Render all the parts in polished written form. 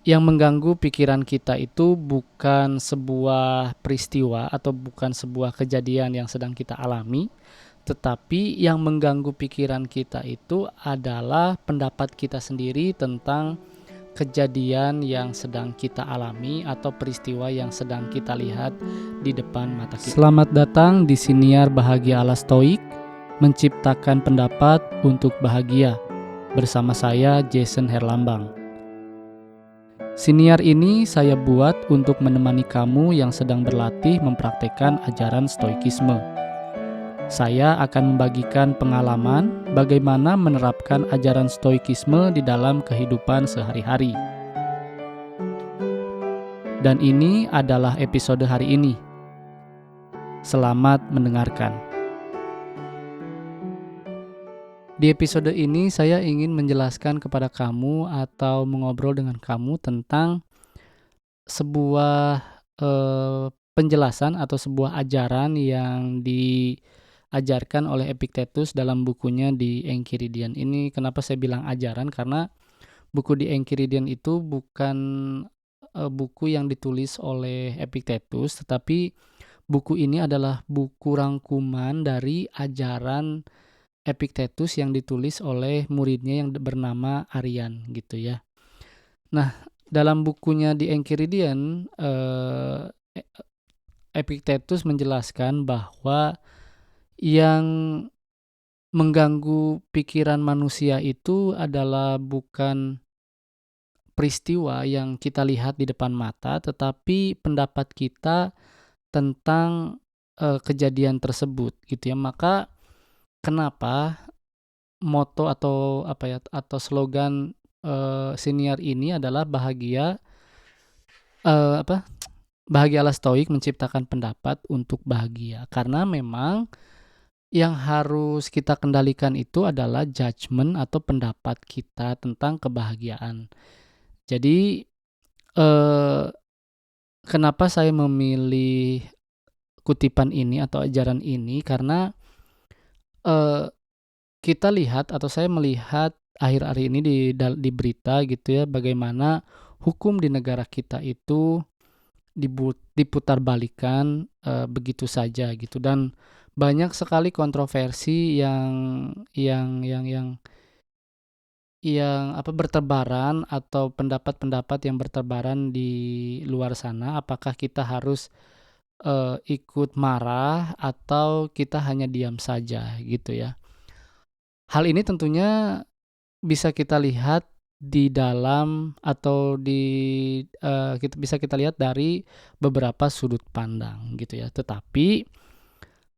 Yang mengganggu pikiran kita itu bukan sebuah peristiwa atau bukan sebuah kejadian yang sedang kita alami, tetapi yang mengganggu pikiran kita itu adalah pendapat kita sendiri tentang kejadian yang sedang kita alami atau peristiwa yang sedang kita lihat di depan mata kita. Selamat datang di Siniar Bahagia ala Stoik, menciptakan pendapat untuk bahagia. Bersama saya Jason Herlambang. Siniar ini saya buat untuk menemani kamu yang sedang berlatih mempraktekkan ajaran Stoikisme. Saya akan membagikan pengalaman bagaimana menerapkan ajaran Stoikisme di dalam kehidupan sehari-hari. Dan ini adalah episode hari ini. Selamat mendengarkan. Di episode ini saya ingin menjelaskan kepada kamu atau mengobrol dengan kamu tentang sebuah penjelasan atau sebuah ajaran yang diajarkan oleh Epictetus dalam bukunya di Enchiridion. Ini kenapa saya bilang ajaran, karena buku di Enchiridion itu bukan buku yang ditulis oleh Epictetus, tetapi buku ini adalah buku rangkuman dari ajaran Epictetus yang ditulis oleh muridnya yang bernama Arrian gitu ya. Nah, dalam bukunya di Enchiridion, Epictetus menjelaskan bahwa yang mengganggu pikiran manusia itu adalah bukan peristiwa yang kita lihat di depan mata, tetapi pendapat kita tentang kejadian tersebut gitu ya. Maka kenapa moto atau slogan Siniar ini adalah bahagia ala Stoik, menciptakan pendapat untuk bahagia. Karena memang yang harus kita kendalikan itu adalah judgement atau pendapat kita tentang kebahagiaan. Jadi kenapa saya memilih kutipan ini atau ajaran ini, karena kita lihat atau saya melihat akhir-akhir ini di berita gitu ya, bagaimana hukum di negara kita itu diputarbalikkan begitu saja gitu, dan banyak sekali kontroversi yang bertebaran, atau pendapat-pendapat yang bertebaran di luar sana. Apakah kita harus ikut marah atau kita hanya diam saja gitu ya. Hal ini tentunya bisa kita lihat di dalam atau bisa kita lihat dari beberapa sudut pandang gitu ya. Tetapi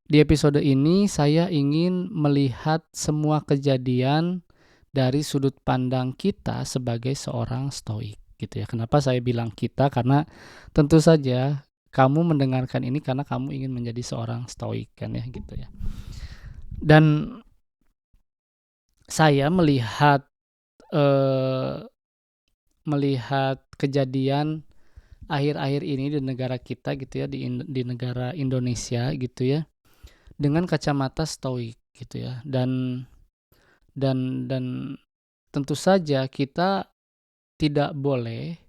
di episode ini saya ingin melihat semua kejadian dari sudut pandang kita sebagai seorang stoik gitu ya. Kenapa saya bilang kita? Karena tentu saja kamu mendengarkan ini karena kamu ingin menjadi seorang stoik kan ya gitu ya. Dan saya melihat kejadian akhir-akhir ini di negara kita gitu ya, di negara Indonesia gitu ya, dengan kacamata stoik gitu ya. Dan tentu saja kita tidak boleh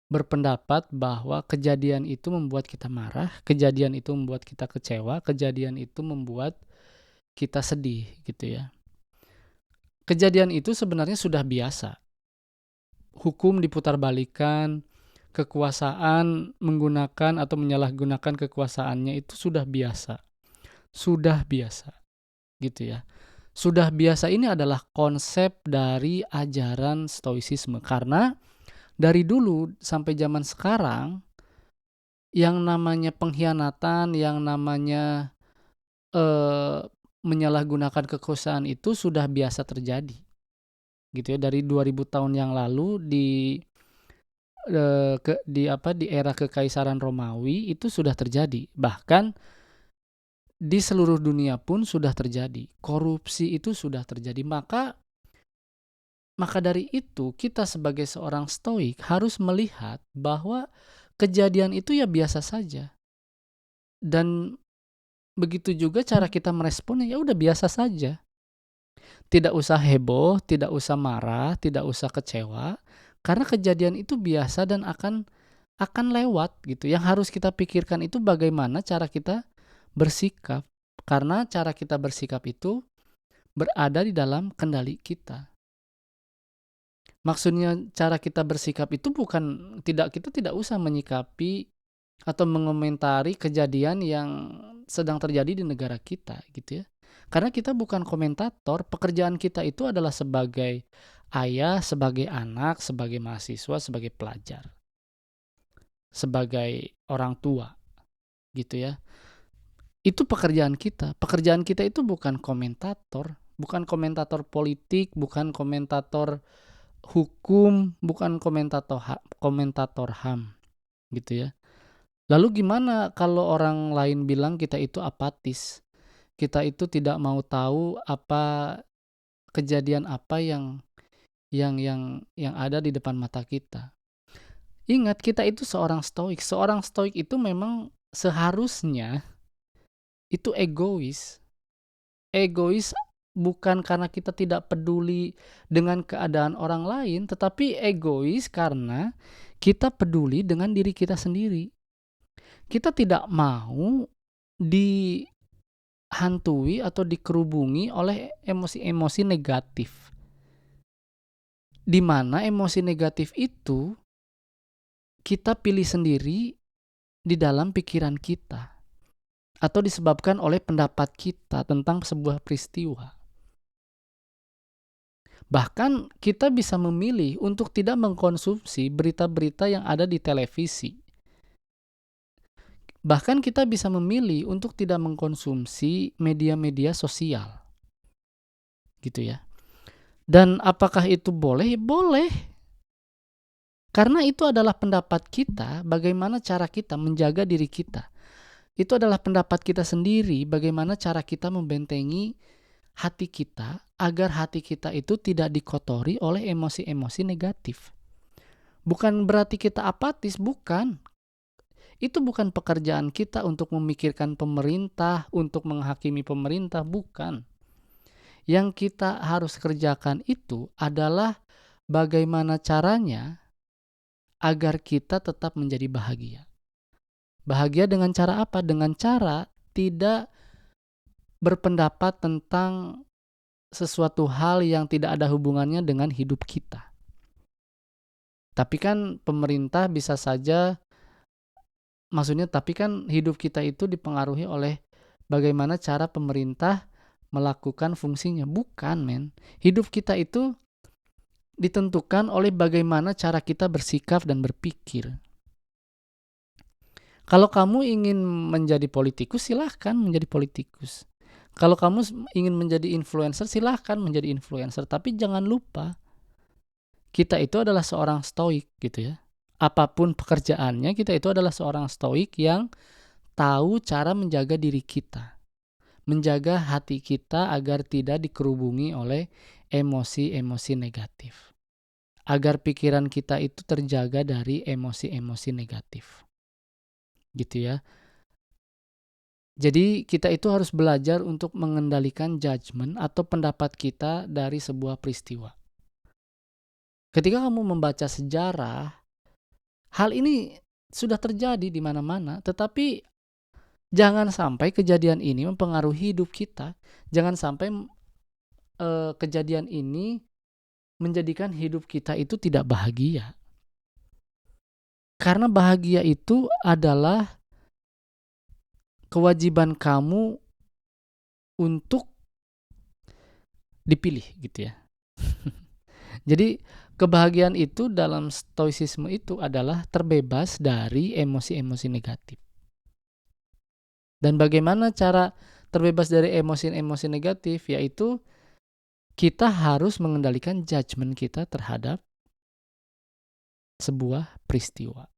berpendapat bahwa kejadian itu membuat kita marah, kejadian itu membuat kita kecewa, kejadian itu membuat kita sedih gitu ya. Kejadian itu sebenarnya sudah biasa. Hukum diputarbalikkan, kekuasaan menggunakan atau menyalahgunakan kekuasaannya itu sudah biasa. Sudah biasa gitu ya. Sudah biasa ini adalah konsep dari ajaran stoicisme, karena dari dulu sampai zaman sekarang yang namanya pengkhianatan, yang namanya menyalahgunakan kekuasaan itu sudah biasa terjadi gitu ya. Dari 2000 tahun yang lalu di era Kekaisaran Romawi itu sudah terjadi. Bahkan di seluruh dunia pun sudah terjadi. Korupsi itu sudah terjadi. Maka dari itu kita sebagai seorang stoik harus melihat bahwa kejadian itu ya biasa saja. Dan begitu juga cara kita meresponnya, ya udah biasa saja. Tidak usah heboh, tidak usah marah, tidak usah kecewa, Karena kejadian itu biasa dan akan lewat gitu. Yang harus kita pikirkan itu bagaimana cara kita bersikap. Karena cara kita bersikap itu berada di dalam kendali kita. Maksudnya cara kita bersikap itu bukan kita tidak usah menyikapi atau mengomentari kejadian yang sedang terjadi di negara kita gitu ya. Karena kita bukan komentator, pekerjaan kita itu adalah sebagai ayah, sebagai anak, sebagai mahasiswa, sebagai pelajar, sebagai orang tua gitu ya. Itu pekerjaan kita. Pekerjaan kita itu bukan komentator politik, bukan komentator hukum, bukan komentator HAM gitu ya. Lalu gimana kalau orang lain bilang kita itu apatis? Kita itu tidak mau tahu kejadian apa yang ada di depan mata kita. Ingat, kita itu seorang stoik. Seorang stoik itu memang seharusnya itu egois. Egois bukan karena kita tidak peduli dengan keadaan orang lain, tetapi egois karena kita peduli dengan diri kita sendiri. Kita tidak mau dihantui atau dikerubungi oleh emosi-emosi negatif. Di mana emosi negatif itu kita pilih sendiri di dalam pikiran kita atau disebabkan oleh pendapat kita tentang sebuah peristiwa. Bahkan kita bisa memilih untuk tidak mengkonsumsi berita-berita yang ada di televisi. Bahkan kita bisa memilih untuk tidak mengkonsumsi media-media sosial. Gitu ya. Dan apakah itu boleh? Ya, boleh. Karena itu adalah pendapat kita, bagaimana cara kita menjaga diri kita. Itu adalah pendapat kita sendiri, bagaimana cara kita membentengi hati kita agar hati kita itu tidak dikotori oleh emosi-emosi negatif. Bukan berarti kita apatis, bukan. Itu bukan pekerjaan kita untuk memikirkan pemerintah, untuk menghakimi pemerintah, bukan. Yang kita harus kerjakan itu adalah bagaimana caranya agar kita tetap menjadi bahagia. Bahagia dengan cara apa? Dengan cara tidak berpendapat tentang sesuatu hal yang tidak ada hubungannya dengan hidup kita. Tapi kan pemerintah bisa saja, tapi kan hidup kita itu dipengaruhi oleh bagaimana cara pemerintah melakukan fungsinya. Bukan, men. Hidup kita itu ditentukan oleh bagaimana cara kita bersikap dan berpikir. Kalau kamu ingin menjadi politikus, silahkan menjadi politikus. Kalau kamu ingin menjadi influencer, silahkan menjadi influencer. Tapi jangan lupa, kita itu adalah seorang stoik gitu ya. Apapun pekerjaannya, kita itu adalah seorang stoik yang tahu cara menjaga diri kita. Menjaga hati kita agar tidak dikerubungi oleh emosi-emosi negatif. Agar pikiran kita itu terjaga dari emosi-emosi negatif. Gitu ya. Jadi kita itu harus belajar untuk mengendalikan judgement atau pendapat kita dari sebuah peristiwa. Ketika kamu membaca sejarah, hal ini sudah terjadi di mana-mana, tetapi jangan sampai kejadian ini mempengaruhi hidup kita. Jangan sampai kejadian ini menjadikan hidup kita itu tidak bahagia. Karena bahagia itu adalah kewajiban kamu untuk dipilih gitu ya. Jadi kebahagiaan itu dalam stoicisme itu adalah terbebas dari emosi-emosi negatif. Dan bagaimana cara terbebas dari emosi-emosi negatif? Yaitu kita harus mengendalikan judgement kita terhadap sebuah peristiwa.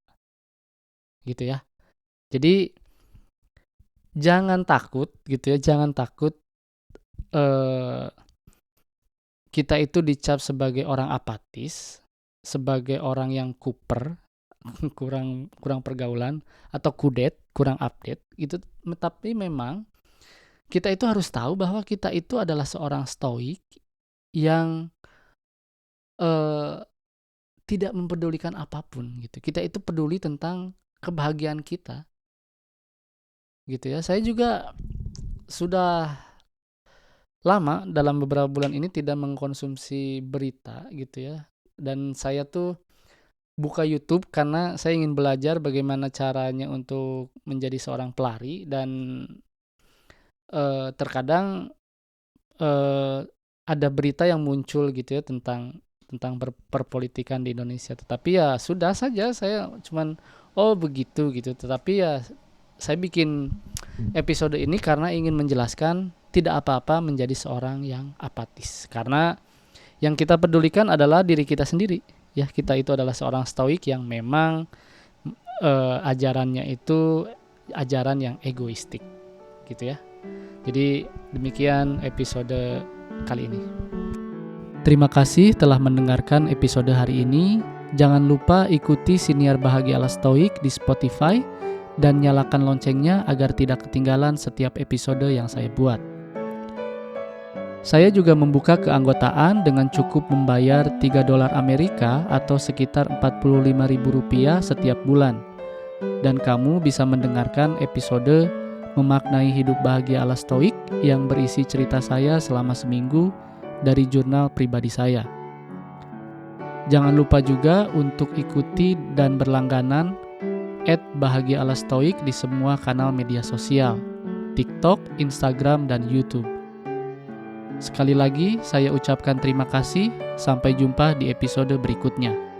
Gitu ya. Jadi jangan takut gitu ya, jangan takut kita itu dicap sebagai orang apatis, sebagai orang yang kuper, kurang pergaulan, atau kudet, kurang update gitu. Tapi memang kita itu harus tahu bahwa kita itu adalah seorang stoik yang tidak mempedulikan apapun gitu. Kita itu peduli tentang kebahagiaan kita gitu ya. Saya juga sudah lama dalam beberapa bulan ini tidak mengkonsumsi berita gitu ya. Dan saya tuh buka YouTube karena saya ingin belajar bagaimana caranya untuk menjadi seorang pelari dan terkadang eh, ada berita yang muncul gitu ya tentang perpolitikan di Indonesia. Tetapi ya sudah saja saya cuman oh begitu gitu. Tetapi ya saya bikin episode ini karena ingin menjelaskan tidak apa-apa menjadi seorang yang apatis. Karena yang kita pedulikan adalah diri kita sendiri. Ya, kita itu adalah seorang stoik yang memang ajarannya itu ajaran yang egoistik gitu ya. Jadi demikian episode kali ini. Terima kasih telah mendengarkan episode hari ini. Jangan lupa ikuti Siniar Bahagia ala Stoik di Spotify dan nyalakan loncengnya agar tidak ketinggalan setiap episode yang saya buat. Saya juga membuka keanggotaan dengan cukup membayar $3 Amerika atau sekitar Rp45.000 setiap bulan. Dan kamu bisa mendengarkan episode Memaknai Hidup Bahagia ala Stoik yang berisi cerita saya selama seminggu dari jurnal pribadi saya. Jangan lupa juga untuk ikuti dan berlangganan @Bahagia ala Stoik di semua kanal media sosial, TikTok, Instagram, dan YouTube. Sekali lagi, saya ucapkan terima kasih. Sampai jumpa di episode berikutnya.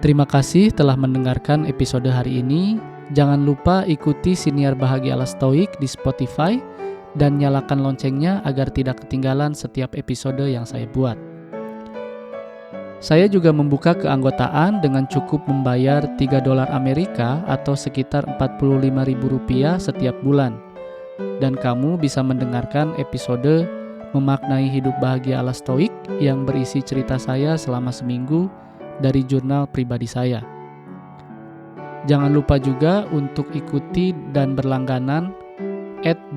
Terima kasih telah mendengarkan episode hari ini. Jangan lupa ikuti Siniar Bahagia ala Stoik di Spotify dan nyalakan loncengnya agar tidak ketinggalan setiap episode yang saya buat. Saya juga membuka keanggotaan dengan cukup membayar $3 Amerika atau sekitar Rp45.000 setiap bulan. Dan kamu bisa mendengarkan episode Memaknai Hidup Bahagia ala Stoik yang berisi cerita saya selama seminggu dari jurnal pribadi saya. Jangan lupa juga untuk ikuti dan berlangganan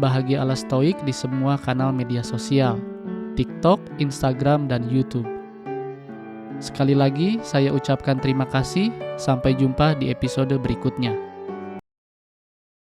@Bahagia ala Stoik di semua kanal media sosial, TikTok, Instagram, dan YouTube. Sekali lagi, saya ucapkan terima kasih. Sampai jumpa di episode berikutnya.